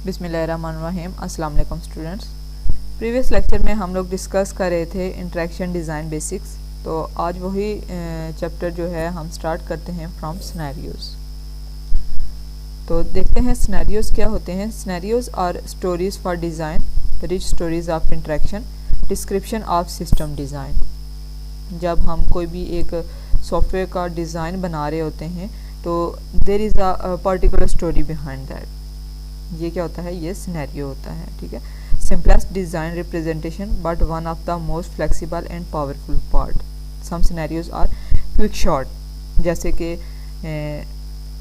बिस्मिल्लाहिर्रहमानिर्रहीम। अस्सलाम वालेकुम स्टूडेंट्स। प्रीवियस लेक्चर में हम लोग डिस्कस कर रहे थे इंटरेक्शन डिज़ाइन बेसिक्स। तो आज वही चैप्टर जो है हम स्टार्ट करते हैं फ्रॉम सिनेरियोज़। तो देखते हैं सिनेरियोज़ क्या होते हैं। Scenarios are stories for design, rich stories of interaction, description of system design. जब हम कोई भी एक सॉफ्टवेयर का डिज़ाइन बना रहे होते हैं तो there is a particular story behind that. ये क्या होता है, ये सिनेरियो होता है। ठीक है, simplest design representation but one of the most flexible and powerful part. Some scenarios are quick short, जैसे कि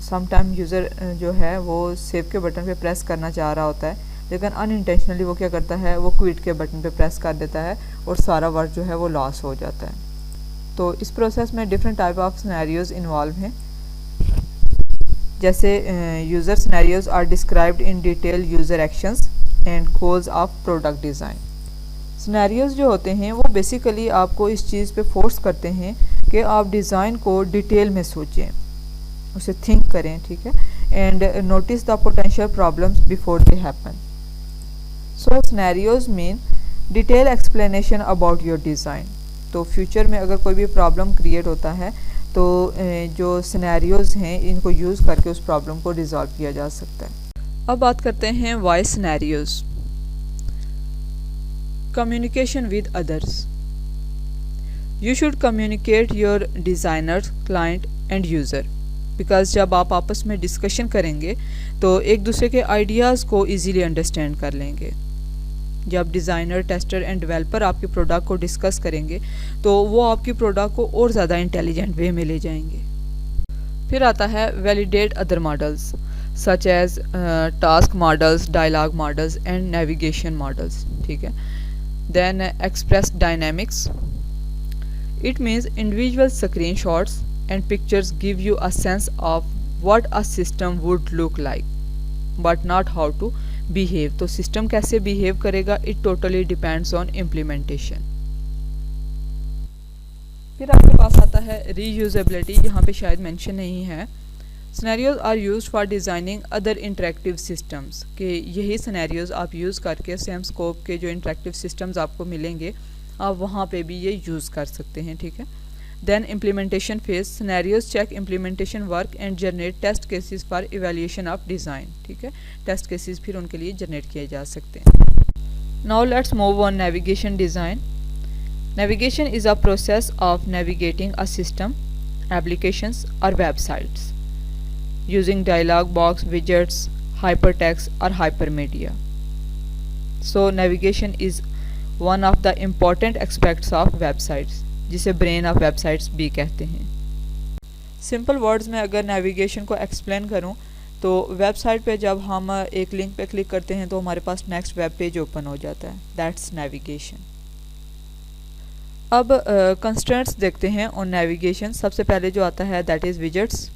समटाइम यूज़र जो है वो सेव के बटन पे प्रेस करना चाह रहा होता है, लेकिन अनइंटेंशनली वो क्या करता है, वो क्विट के बटन पे प्रेस कर देता है और सारा वर्क जो है वो लॉस हो जाता है। तो इस प्रोसेस में different type of scenarios involve हैं। जैसे user scenarios are described in detail user actions and goals of product design. Scenarios जो होते हैं वो बेसिकली आपको इस चीज़ पे फोर्स करते हैं कि आप डिज़ाइन को डिटेल में सोचें, उसे थिंक करें। ठीक है, and notice the potential problems before they happen. So scenarios mean detail explanation about your design. तो फ्यूचर में अगर कोई भी प्रॉब्लम क्रिएट होता है तो जो सिनेरियोज़ हैं इनको यूज़ करके उस प्रॉब्लम को रिजॉल्व किया जा सकता है। अब बात करते हैं why scenarios. Communication with others. You should communicate your designers, client and user, because जब आप आपस में डिस्कशन करेंगे तो एक दूसरे के आइडियाज़ को ईज़िली अंडरस्टैंड कर लेंगे। जब डिज़ाइनर, टेस्टर एंड डेवलपर आपके प्रोडक्ट को डिस्कस करेंगे तो वो आपकी प्रोडक्ट को और ज़्यादा इंटेलिजेंट वे में ले जाएंगे। फिर आता है validate other models such as task models, dialogue models and navigation models. ठीक है, then express dynamics. It means individual screen shots and pictures give you a sense of what a system would look like but not how to behave. तो system कैसे behave करेगा, it totally depends on implementation. फिर आपके पास आता है reusability, यहाँ पे शायद मेंशन नहीं है। Scenarios are used for designing other interactive systems, कि यही सिनेरियोज आप यूज़ करके सेम स्कोप के जो इंटरेक्टिव सिस्टम्स आपको मिलेंगे आप वहाँ पे भी ये यूज़ कर सकते हैं। ठीक है, then implementation phase. Scenarios check implementation work and generate test cases for evaluation of design. ठीक है, टेस्ट केसेस फिर उनके लिए जनरेट किए जा सकते हैं। Now let's move on navigation design. Navigation is a process of navigating a system, applications और websites using dialog box, widgets, hypertext और hypermedia. So navigation is one of the important aspects of websites, जिसे brain of websites भी कहते हैं। Simple words में अगर navigation को explain करूं तो वेबसाइट पे जब हम एक लिंक पे क्लिक करते हैं तो हमारे पास नेक्स्ट वेब पेज ओपन हो जाता है, दैट्स नेविगेशन। अब कंस्ट्रेंट्स देखते हैं ऑन नेविगेशन। सबसे पहले जो आता है दैट इज़ विजेट्स।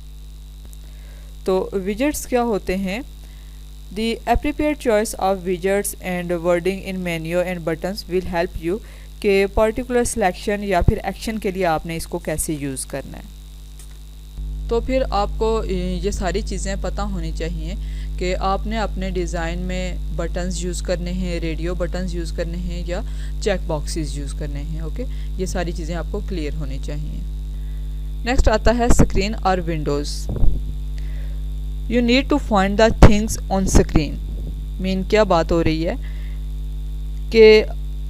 तो विजेट्स क्या होते हैं? The appropriate choice of widgets and wording in menu and buttons will help you कि पर्टिकुलर सिलेक्शन या फिर एक्शन के लिए आपने इसको कैसे यूज़ करना है। तो फिर आपको ये सारी चीज़ें पता होनी चाहिए कि आपने अपने डिज़ाइन में बटन्स यूज़ करने हैं, रेडियो बटन्स यूज़ करने हैं या चेक बॉक्सेस यूज़ करने हैं। ओके, ये सारी चीज़ें आपको क्लियर होनी चाहिए। नेक्स्ट आता है स्क्रीन और windows. You need to find the things on screen. Mean क्या बात हो रही है कि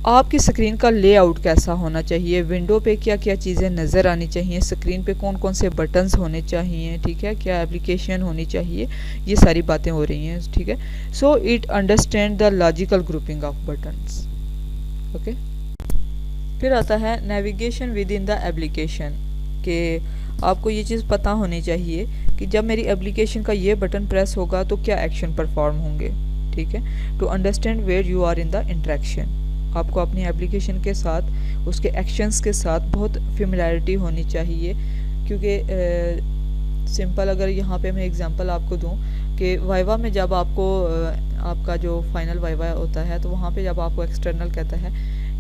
आपकी स्क्रीन का लेआउट कैसा होना चाहिए, विंडो पे क्या क्या चीज़ें नज़र आनी चाहिए, स्क्रीन पे कौन कौन से बटन्स होने चाहिए। ठीक है, क्या एप्लीकेशन होनी चाहिए, ये सारी बातें हो रही हैं। ठीक है, so it understand the logical grouping of buttons. Okay, फिर आता है navigation with in the application, कि आपको ये चीज़ पता होनी चाहिए कि जब मेरी एप्लीकेशन का ये बटन प्रेस होगा तो क्या एक्शन परफॉर्म होंगे। ठीक है, to understand where you are in the interaction. आपको अपनी एप्लीकेशन के साथ, उसके एक्शंस के साथ बहुत फेमिलियरिटी होनी चाहिए, क्योंकि सिंपल अगर यहाँ पे मैं एग्जांपल आपको दूँ कि वाइवा में जब आपको आपका जो फाइनल वाइवा होता है तो वहाँ पे जब आपको एक्सटर्नल कहता है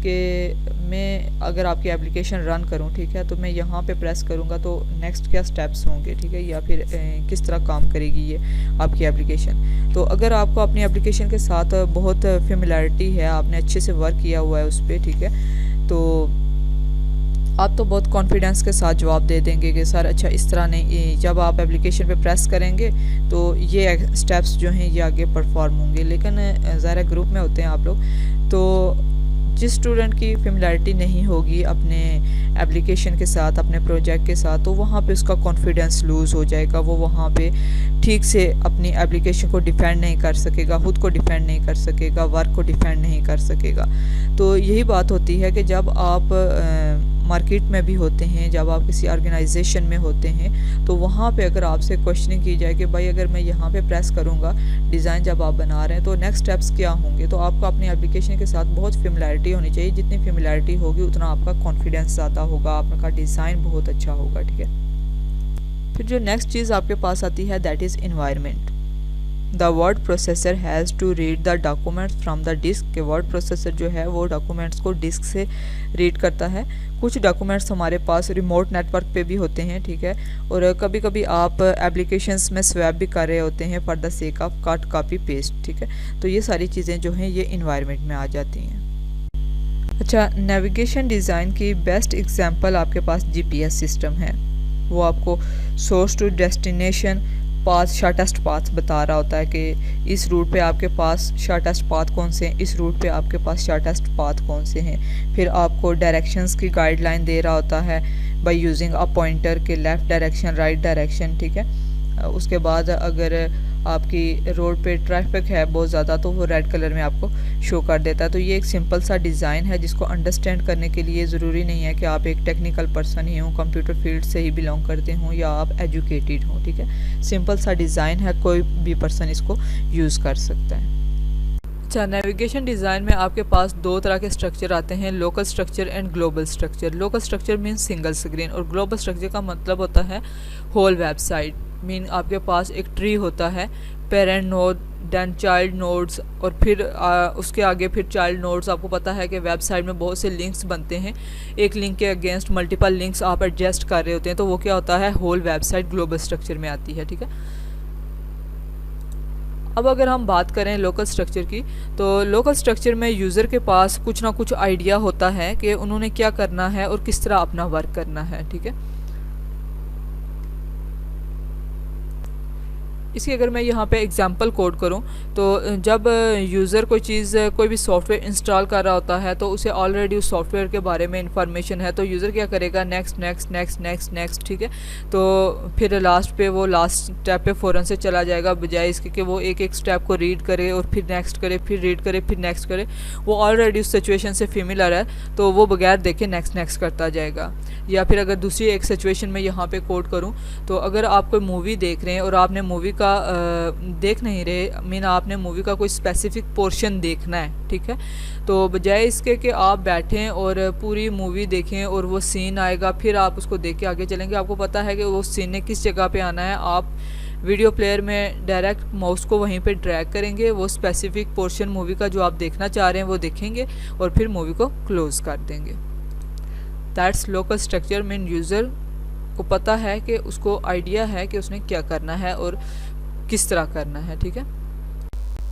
कि मैं अगर आपकी एप्लीकेशन रन करूं, ठीक है, तो मैं यहाँ पे प्रेस करूँगा तो नेक्स्ट क्या स्टेप्स होंगे, ठीक है, या फिर किस तरह काम करेगी ये आपकी एप्लीकेशन। तो अगर आपको अपनी एप्लीकेशन के साथ बहुत फेमिलियरिटी है, आपने अच्छे से वर्क किया हुआ है उस पर, ठीक है, तो आप तो बहुत कॉन्फिडेंस के साथ जवाब दे देंगे कि सर अच्छा इस तरह नहीं, जब आप एप्लीकेशन पे प्रेस करेंगे तो ये स्टेप्स जो हैं ये आगे परफॉर्म होंगे। लेकिन ज़ाहिर ग्रुप में होते हैं आप लोग, तो जिस स्टूडेंट की फेमिलियरिटी नहीं होगी अपने एप्लीकेशन के साथ, अपने प्रोजेक्ट के साथ, तो वहाँ पे उसका कॉन्फिडेंस लूज़ हो जाएगा, वो वहाँ पे ठीक से अपनी एप्लीकेशन को डिफेंड नहीं कर सकेगा, खुद को डिफेंड नहीं कर सकेगा, वर्क को डिफेंड नहीं कर सकेगा। तो यही बात होती है कि जब आप मार्केट में भी होते हैं, जब आप किसी ऑर्गेनाइजेशन में होते हैं, तो वहाँ पे अगर आपसे क्वेश्चनिंग की जाए कि भाई अगर मैं यहाँ पे प्रेस करूँगा, डिज़ाइन जब आप बना रहे हैं तो नेक्स्ट स्टेप्स क्या होंगे, तो आपको अपनी एप्लीकेशन के साथ बहुत फेमिलियरिटी होनी चाहिए। जितनी फेमिलियरिटी होगी उतना आपका कॉन्फिडेंस ज़्यादा होगा, आपका डिज़ाइन बहुत अच्छा होगा, ठीक है। फिर जो नेक्स्ट चीज़ आपके पास आती है that is environment. The word processor has to read the documents from the disk, के वर्ड प्रोसेसर जो है वो डॉक्यूमेंट्स को डिस्क से रीड करता है। कुछ डॉक्यूमेंट्स हमारे पास रिमोट नेटवर्क पे भी होते हैं, ठीक है, और कभी कभी आप एप्लीकेशंस में स्वैप भी कर रहे होते हैं for the sake of cut copy paste, ठीक है। तो ये सारी चीज़ें जो हैं ये इन्वायरमेंट में आ जाती हैं। अच्छा, नेविगेशन डिज़ाइन की बेस्ट एग्जांपल आपके पास जीपीएस सिस्टम है। वो आपको source to destination path, shortest path बता रहा होता है कि इस रूट पे आपके पास शॉर्टेस्ट पाथ कौन से हैं, इस रूट पे आपके पास शॉर्टेस्ट पाथ कौन से हैं। फिर आपको डायरेक्शंस की गाइडलाइन दे रहा होता है बाय यूजिंग अ पॉइंटर के लेफ़्ट डायरेक्शन, राइट डायरेक्शन, ठीक है। उसके बाद अगर आपकी रोड पे ट्रैफिक है बहुत ज़्यादा तो वो रेड कलर में आपको शो कर देता है। तो ये एक सिंपल सा डिज़ाइन है जिसको अंडरस्टैंड करने के लिए ज़रूरी नहीं है कि आप एक टेक्निकल पर्सन ही हों, कंप्यूटर फील्ड से ही बिलोंग करते हों या आप एजुकेटेड हों, ठीक है। सिंपल सा डिज़ाइन है, कोई भी पर्सन इसको यूज़ कर सकता है। अच्छा, नेविगेशन डिज़ाइन में आपके पास दो तरह के स्ट्रक्चर आते हैं, local structure and global structure. Local structure mean single screen, और ग्लोबल स्ट्रक्चर का मतलब होता है होल वेबसाइट। मीन आपके पास एक ट्री होता है, parent node, then child nodes, और फिर उसके आगे फिर चाइल्ड नोड्स। आपको पता है कि वेबसाइट में बहुत से लिंक्स बनते हैं, एक लिंक के अगेंस्ट मल्टीपल लिंक्स आप एडजस्ट कर रहे होते हैं, तो वो क्या होता है, होल वेबसाइट ग्लोबल स्ट्रक्चर में आती है, ठीक है। अब अगर हम बात करें लोकल स्ट्रक्चर की, तो लोकल स्ट्रक्चर में यूज़र के पास कुछ ना कुछ आइडिया होता है कि उन्होंने क्या करना है और किस तरह अपना वर्क करना है, ठीक है। इसकी अगर मैं यहाँ पे एग्जांपल कोड करूँ, तो जब यूज़र कोई चीज़, कोई भी सॉफ्टवेयर इंस्टॉल कर रहा होता है तो उसे ऑलरेडी उस सॉफ्टवेयर के बारे में इंफॉर्मेशन है, तो यूज़र क्या करेगा, next next next next next, ठीक है। तो फिर लास्ट पे वो लास्ट स्टेप पे फ़ौरन से चला जाएगा, बजाय इसके कि वो एक एक स्टेप को रीड करे और फिर नेक्स्ट करे, फिर रीड करे, फिर नेक्स्ट करे। वो ऑलरेडी उस सिचुएशन से फेमिलियर है तो वो बगैर देखे नेक्स्ट नेक्स्ट करता जाएगा। या फिर अगर दूसरी एक सिचुएशन में यहाँ पे कोड करूँ, तो अगर आप कोई मूवी देख रहे हैं और आपने मूवी का देख नहीं रहे, मीन आपने मूवी का कोई स्पेसिफिक पोर्शन देखना है, ठीक है, तो बजाय इसके कि आप बैठें और पूरी मूवी देखें और वो सीन आएगा फिर आप उसको देख के आगे चलेंगे, आपको पता है कि वो सीन ने किस जगह पे आना है, आप वीडियो प्लेयर में डायरेक्ट माउस को वहीं पे ड्रैग करेंगे, वो स्पेसिफिक पोर्शन मूवी का जो आप देखना चाह रहे हैं वो देखेंगे और फिर मूवी को क्लोज कर देंगे। That's local structure. Mean user को पता है कि उसको आइडिया है कि उसने क्या करना है और किस तरह करना है, ठीक है।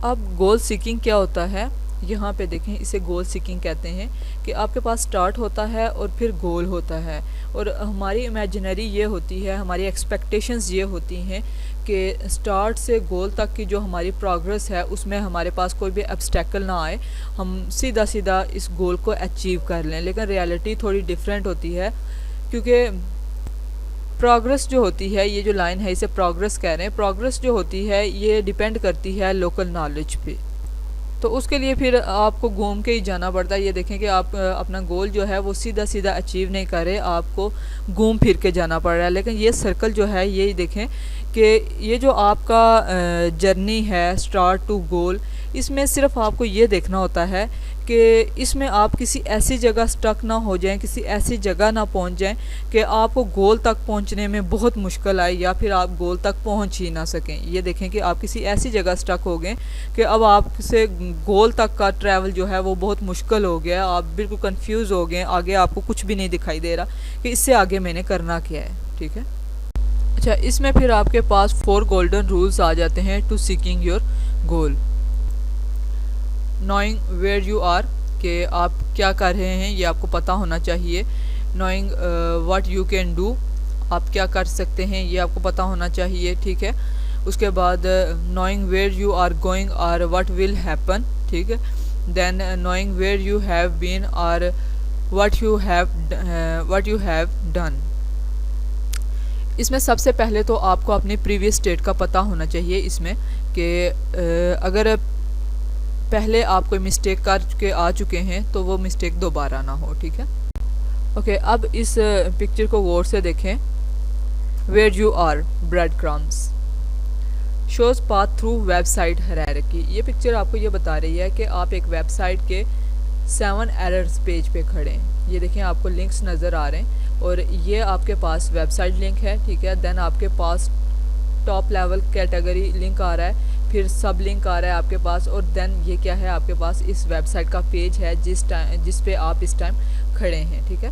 अब गोल सीकिंग क्या होता है, यहाँ पे देखें, इसे गोल सीकिंग कहते हैं कि आपके पास स्टार्ट होता है और फिर गोल होता है, और हमारी इमेजिनरी ये होती है, हमारी एक्सपेक्टेशंस ये होती हैं कि स्टार्ट से गोल तक की जो हमारी प्रोग्रेस है उसमें हमारे पास कोई भी ऑब्स्टेकल ना आए, हम सीधा सीधा इस गोल को अचीव कर लें। लेकिन रियलिटी थोड़ी डिफरेंट होती है, क्योंकि प्रोग्रेस जो होती है, ये जो लाइन है इसे प्रोग्रेस कह रहे हैं, प्रोग्रेस जो होती है ये डिपेंड करती है लोकल नॉलेज पे। तो उसके लिए फिर आपको घूम के ही जाना पड़ता है। ये देखें कि आप अपना गोल जो है वो सीधा सीधा अचीव नहीं कर रहे, आपको घूम फिर के जाना पड़ रहा है। लेकिन ये सर्कल जो है ये देखें कि ये जो आपका जर्नी है स्टार्ट टू गोल, इसमें सिर्फ आपको ये देखना होता है कि इसमें आप किसी ऐसी जगह स्टक ना हो जाएं, किसी ऐसी जगह ना पहुंच जाएं कि आपको गोल तक पहुंचने में बहुत मुश्किल आए या फिर आप गोल तक पहुंच ही ना सकें। ये देखें कि आप किसी ऐसी जगह स्टक हो गए कि अब आपसे गोल तक का ट्रैवल जो है वो बहुत मुश्किल हो गया, आप बिल्कुल कंफ्यूज हो गए, आगे आपको कुछ भी नहीं दिखाई दे रहा कि इससे आगे मैंने करना क्या है। ठीक है, अच्छा, इसमें फिर आपके पास 4 गोल्डन रूल्स आ जाते हैं to seeking your goal. Knowing where you are, कि आप क्या कर रहे हैं ये आपको पता होना चाहिए। Knowing what you can do, आप क्या कर सकते हैं ये आपको पता होना चाहिए। ठीक है, उसके बाद knowing where you are going और व्हाट विल हैपन। ठीक है, then knowing where you have been और व्हाट यू हैव डन। इसमें सबसे पहले तो आपको अपने प्रीवियस स्टेट का पता होना चाहिए इसमें कि अगर पहले आप कोई मिस्टेक करके आ चुके हैं तो वो मिस्टेक दोबारा ना हो। ठीक है, ओके, अब इस पिक्चर को गौर से देखें। Where you are breadcrumbs shows path through website hierarchy. ये पिक्चर आपको ये बता रही है कि आप एक वेबसाइट के 7 एरर्स पेज पे खड़े हैं। ये देखें, आपको लिंक्स नज़र आ रहे हैं और ये आपके पास वेबसाइट लिंक है। ठीक है, देन आपके पास टॉप लेवल कैटेगरी लिंक आ रहा है, फिर सब लिंक आ रहा है आपके पास, और देन ये क्या है, आपके पास इस वेबसाइट का पेज है जिस पे आप इस टाइम खड़े हैं। ठीक है,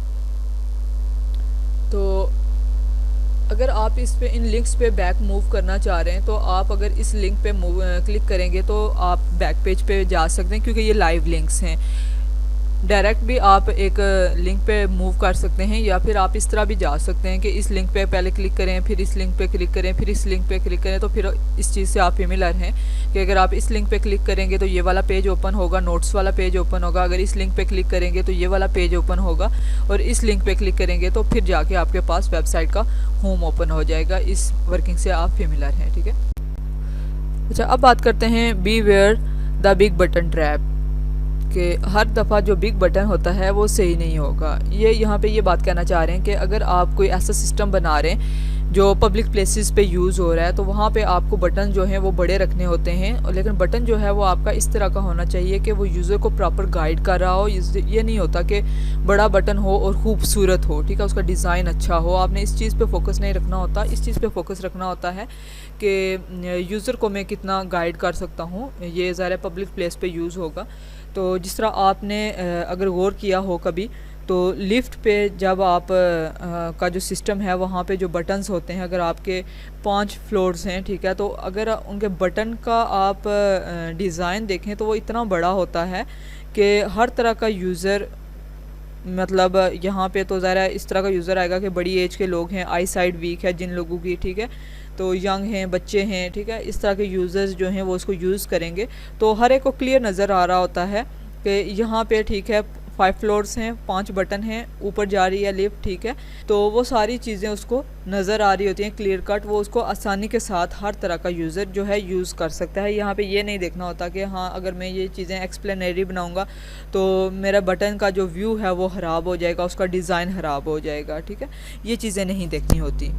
तो अगर आप इस पे इन लिंक्स पे बैक मूव करना चाह रहे हैं तो आप अगर इस लिंक पे क्लिक करेंगे तो आप बैक पेज पे जा सकते हैं, क्योंकि ये लाइव लिंक्स हैं। डायरेक्ट भी आप एक लिंक पे मूव कर सकते हैं, या फिर आप इस तरह भी जा सकते हैं कि इस लिंक पे पहले क्लिक करें, फिर इस लिंक पे क्लिक करें, फिर इस लिंक पे क्लिक करें। तो फिर इस चीज़ से आप फेमिलर हैं कि अगर आप इस लिंक पे क्लिक करेंगे तो ये वाला पेज ओपन होगा, नोट्स वाला पेज ओपन होगा, अगर इस लिंक पे क्लिक करेंगे तो ये वाला पेज ओपन होगा, और इस लिंक पे क्लिक करेंगे तो फिर जाके आपके पास वेबसाइट का होम ओपन हो जाएगा। इस वर्किंग से आप फेमिलर हैं। ठीक है, अच्छा, अब बात करते हैं be where the big button trap, कि हर दफ़ा जो बिग बटन होता है वो सही नहीं होगा। ये यहाँ पे ये बात कहना चाह रहे हैं कि अगर आप कोई ऐसा सिस्टम बना रहे हैं जो पब्लिक प्लेसेस पे यूज़ हो रहा है तो वहाँ पे आपको बटन जो हैं वो बड़े रखने होते हैं, और लेकिन बटन जो है वो आपका इस तरह का होना चाहिए कि वो यूज़र को प्रॉपर गाइड कर रहा हो। ये नहीं होता कि बड़ा बटन हो और खूबसूरत हो, ठीक है, उसका डिज़ाइन अच्छा हो। आपने इस चीज़ पे फोकस नहीं रखना होता, इस चीज़ पे फोकस रखना होता है कि यूज़र को मैं कितना गाइड कर सकता हूँ। ये ज़ाहिर पब्लिक प्लेस पे यूज़ होगा। तो जिस तरह आपने अगर गौर किया हो कभी, तो लिफ्ट पे जब आप का जो सिस्टम है वहाँ पे जो बटन्स होते हैं, अगर आपके 5 फ्लोर्स हैं, ठीक है, तो अगर उनके बटन का आप डिज़ाइन देखें तो वो इतना बड़ा होता है कि हर तरह का यूज़र, मतलब यहाँ पे तो ज़रा इस तरह का यूज़र आएगा कि बड़ी एज के लोग हैं, आई साइड वीक है जिन लोगों की, ठीक है, तो यंग हैं, बच्चे हैं, ठीक है, इस तरह के यूज़र्स जो हैं वो उसको यूज़ करेंगे। तो हर एक को क्लियर नज़र आ रहा होता है कि यहाँ पे, ठीक है, 5 फ्लोर्स हैं, 5 बटन हैं, ऊपर जा रही है लिफ्ट, ठीक है, तो वो सारी चीज़ें उसको नज़र आ रही होती हैं क्लियर कट, वो उसको आसानी के साथ हर तरह का यूज़र जो है यूज़ कर सकता है। यहाँ पे ये नहीं देखना होता कि हाँ अगर मैं ये चीज़ें एक्सप्लेनरी बनाऊँगा तो मेरा बटन का जो व्यू है वो ख़राब हो जाएगा, उसका डिज़ाइन ख़राब हो जाएगा, ठीक है, ये चीज़ें नहीं देखनी होती।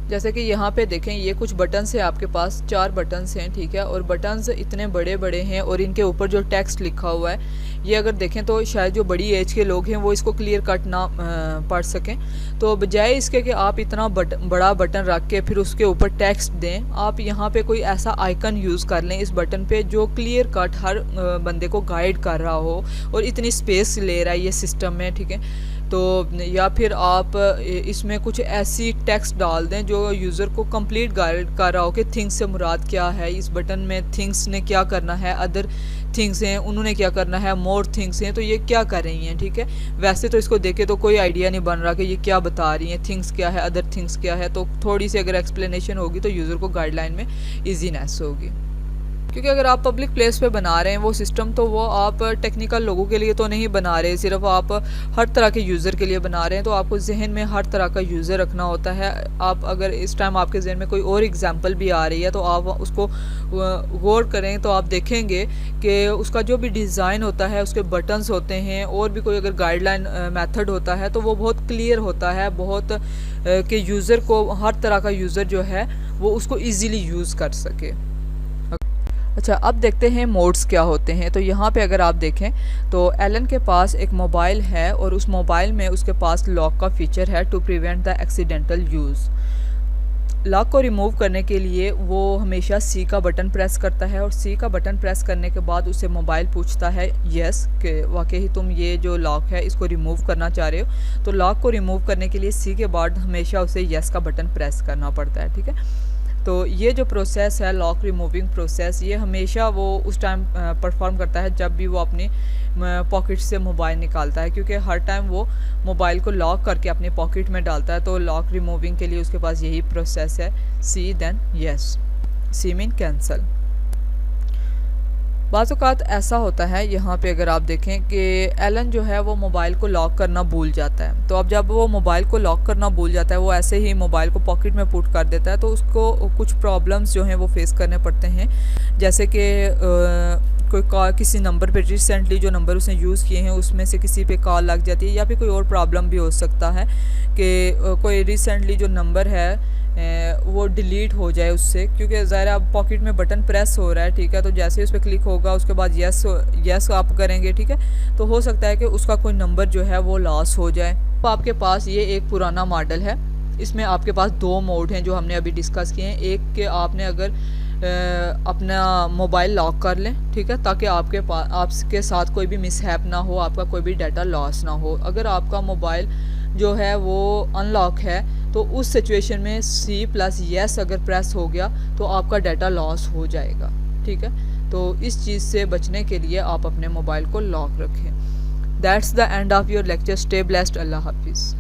जैसे कि यहाँ पे देखें, ये कुछ बटन्स हैं, आपके पास 4 बटन्स हैं, ठीक है, और बटन्स इतने बड़े बड़े हैं और इनके ऊपर जो टेक्स्ट लिखा हुआ है ये अगर देखें तो शायद जो बड़ी एज के लोग हैं वो इसको क्लियर कट ना पढ़ सकें। तो बजाय इसके कि आप इतना बड़ा बटन रख के फिर उसके ऊपर टेक्स्ट दें, आप यहाँ पे कोई ऐसा आइकन यूज़ कर लें इस बटन पे जो क्लियर कट हर बंदे को गाइड कर रहा हो और इतनी स्पेस ले रहा है ये सिस्टम में, ठीक है। तो या फिर आप इसमें कुछ ऐसी टेक्स्ट डाल दें जो यूज़र को कंप्लीट गाइड कर रहा हो कि थिंग्स से मुराद क्या है, इस बटन में थिंग्स ने क्या करना है, अदर थिंग्स हैं उन्होंने क्या करना है, मोर थिंग्स हैं तो ये क्या कर रही हैं, ठीक है। वैसे तो इसको देखे तो कोई आइडिया नहीं बन रहा कि ये क्या बता रही हैं, थिंग्स क्या है, अदर थिंग्स क्या है। तो थोड़ी सी अगर एक्सप्लेनेशन होगी तो यूज़र को गाइडलाइन में ईजीनेस होगी, क्योंकि अगर आप पब्लिक प्लेस पे बना रहे हैं वो सिस्टम तो वो आप टेक्निकल लोगों के लिए तो नहीं बना रहे, सिर्फ आप हर तरह के यूज़र के लिए बना रहे हैं। तो आपको जहन में हर तरह का यूज़र रखना होता है। आप अगर इस टाइम आपके जहन में कोई और एग्जांपल भी आ रही है तो आप उसको गौर करें तो आप देखेंगे कि उसका जो भी डिज़ाइन होता है, उसके बटन्स होते हैं और भी कोई अगर गाइडलाइन मेथड होता है तो वो बहुत क्लियर होता है, बहुत कि यूज़र को, हर तरह का यूज़र जो है वो उसको ईज़िली यूज़ कर सके। अच्छा, अब देखते हैं मोड्स क्या होते हैं। तो यहाँ पे अगर आप देखें तो एलन के पास एक मोबाइल है और उस मोबाइल में उसके पास लॉक का फीचर है to prevent the accidental use. Lock को रिमूव करने के लिए वो हमेशा सी का बटन प्रेस करता है और सी का बटन प्रेस करने के बाद उसे मोबाइल पूछता है यस कि वाकई तुम ये जो लॉक है इसको रिमूव करना चाह रहे हो। तो लॉक को रिमूव करने के लिए सी के बाद हमेशा उसे यस का बटन प्रेस करना पड़ता है, ठीक है। तो ये जो प्रोसेस है लॉक रिमूविंग प्रोसेस, ये हमेशा वो उस टाइम परफॉर्म करता है जब भी वो अपनी पॉकेट से मोबाइल निकालता है, क्योंकि हर टाइम वो मोबाइल को लॉक करके अपनी पॉकेट में डालता है। तो लॉक रिमूविंग के लिए उसके पास यही प्रोसेस है, सी देन यस। सी मीन कैंसल। बाज़ औक़ात ऐसा होता है यहाँ पे अगर आप देखें कि एलन जो है वो मोबाइल को लॉक करना भूल जाता है। तो अब जब वो मोबाइल को लॉक करना भूल जाता है, वो ऐसे ही मोबाइल को पॉकेट में पुट कर देता है, तो उसको कुछ प्रॉब्लम्स जो हैं वो फेस करने पड़ते हैं। जैसे कि कोई कॉल, किसी नंबर पे रिसेंटली जो नंबर उसने यूज़ किए हैं उसमें से किसी पे कॉल लग जाती है, या फिर कोई और प्रॉब्लम भी हो सकता है कि कोई रिसेंटली जो नंबर है वो डिलीट हो जाए उससे, क्योंकि ज़ाहिर अब पॉकेट में बटन प्रेस हो रहा है, ठीक है। तो जैसे ही उस पर क्लिक होगा उसके बाद यस आप करेंगे, ठीक है। तो हो सकता है कि उसका कोई नंबर जो है वो लॉस हो जाए। तो आपके पास ये एक पुराना मॉडल है, इसमें आपके पास दो मोड हैं जो हमने अभी डिस्कस किए हैं। एक के आपने अगर अपना मोबाइल लॉक कर लें, ठीक है, ताकि आपके साथ कोई भी मिसहैप ना हो, आपका कोई भी डाटा लॉस ना हो। अगर आपका मोबाइल जो है वो अनलॉक है तो उस सिचुएशन में सी प्लस यस अगर प्रेस हो गया तो आपका डाटा लॉस हो जाएगा, ठीक है। तो इस चीज़ से बचने के लिए आप अपने मोबाइल को लॉक रखें। That's the end of your lecture. Stay blessed. अल्लाह हाफिज़।